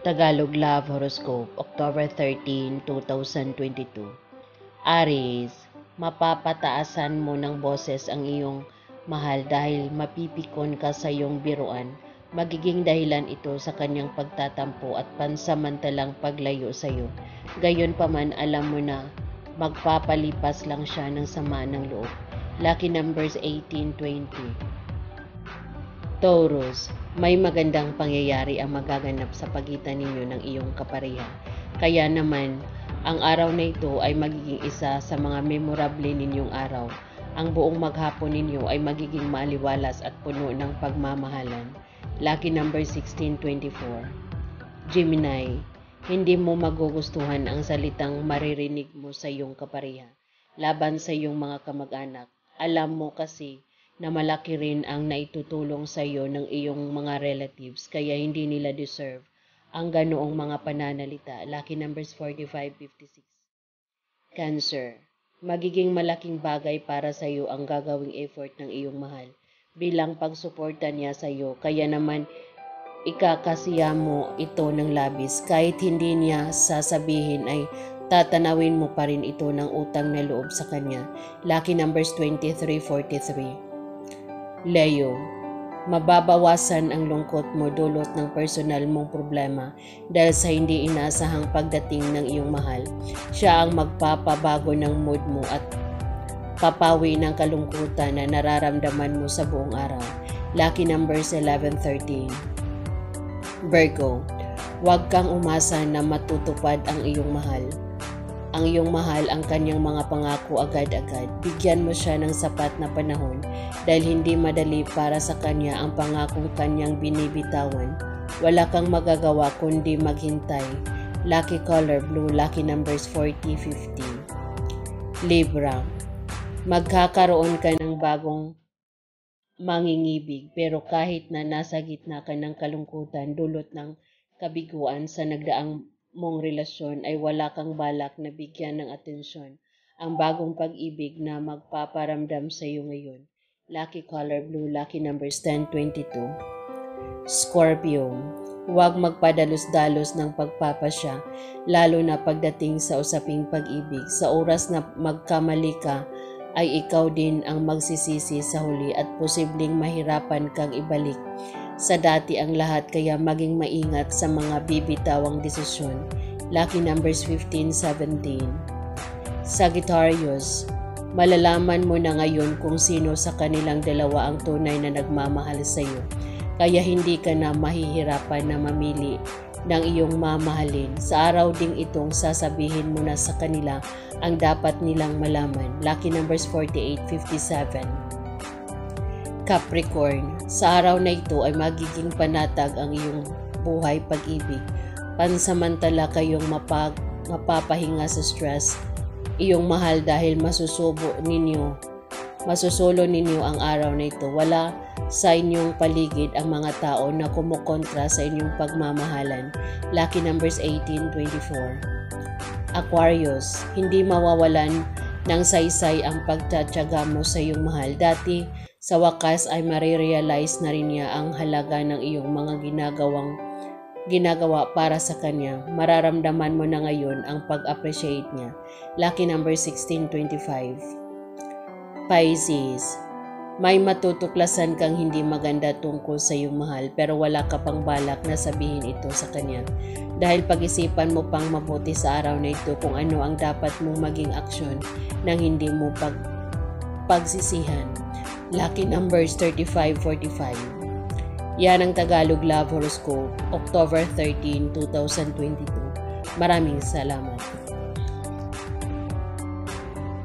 Tagalog Love Horoscope, October 13, 2022. Aries, mapapataasan mo ng boses ang iyong mahal dahil mapipikon ka sa iyong biruan. Magiging dahilan ito sa kanyang pagtatampo at pansamantalang paglayo sa iyo. Gayunpaman, alam mo na magpapalipas lang siya ng sama ng loob. Lucky numbers 18-20. Taurus, may magandang pangyayari ang magaganap sa pagitan ninyo ng iyong kapareha. Kaya naman, ang araw na ito ay magiging isa sa mga memorable ninyong araw. Ang buong maghapon ninyo ay magiging maaliwalas at puno ng pagmamahalan. Lucky number 16-24. Gemini, hindi mo magugustuhan ang salitang maririnig mo sa iyong kapareha laban sa iyong mga kamag-anak. Alam mo kasi na malaki rin ang naitutulong sa iyo ng iyong mga relatives kaya hindi nila deserve ang ganoong mga pananalita. Lucky numbers 45-56. Cancer, magiging malaking bagay para sa iyo ang gagawing effort ng iyong mahal bilang pagsuporta niya sa iyo, kaya naman ikakasiya mo ito ng labis. Kahit hindi niya sasabihin ay tatanawin mo pa rin ito ng utang na loob sa kanya. Lucky numbers 23-43. Leo, mababawasan ang lungkot mo dulot ng personal mong problema dahil sa hindi inaasahang pagdating ng iyong mahal. Siya ang magpapabago ng mood mo at papawi ng kalungkutan na nararamdaman mo sa buong araw. Lucky numbers 11-13. Virgo, huwag kang umasa na matutupad ang iyong mahal. Ang iyong mahal ang kanyang mga pangako agad-agad. Bigyan mo siya ng sapat na panahon dahil hindi madali para sa kanya ang pangakong kanyang binibitawan. Wala kang magagawa kundi maghintay. Lucky color blue, lucky numbers 40-50. Libra, magkakaroon ka ng bagong mangingibig pero kahit na nasa gitna ka ng kalungkutan dulot ng kabiguan sa nagdaang mong relasyon ay wala kang balak na bigyan ng atensyon ang bagong pag-ibig na magpaparamdam sa iyo ngayon. Lucky color blue, lucky numbers 10-22. Scorpio, huwag magpadalos-dalos ng pagpapasya lalo na pagdating sa usaping pag-ibig. Sa oras na magkamali ka ay ikaw din ang magsisisi sa huli at posibleng mahirapan kang ibalik sa dati ang lahat, kaya maging maingat sa mga bibitawang desisyon. Lucky numbers 15-17. Sagittarius, malalaman mo na ngayon kung sino sa kanilang dalawa ang tunay na nagmamahal sa iyo. Kaya hindi ka na mahihirapan na mamili ng iyong mamahalin. Sa araw ding itong sasabihin mo na sa kanila ang dapat nilang malaman. Lucky numbers 48-57. Capricorn, sa araw na ito ay magiging panatag ang iyong buhay pag-ibig. Pansamantala kayong mapapahinga sa stress iyong mahal dahil masusulo ninyo ang araw na ito. Wala sa inyong paligid ang mga tao na kumukontra sa inyong pagmamahalan. Lucky numbers 18-24. Aquarius, hindi mawawalan ng saysay ang pagtatyaga mo sa iyong mahal. Dati sa wakas ay marirealize na rin niya ang halaga ng iyong mga ginagawa para sa kanya. Mararamdaman mo na ngayon ang pag-appreciate niya. Lucky number 16-25. Pisces, may matutuklasan kang hindi maganda tungkol sa iyong mahal pero wala ka pang balak na sabihin ito sa kanya. Dahil pag-isipan mo pang mabuti sa araw na ito kung ano ang dapat mong maging aksyon nang hindi mo pagsisihan. Lucky numbers 35-45. Yan ang Tagalog Love Horoscope, October 13, 2022. Maraming salamat.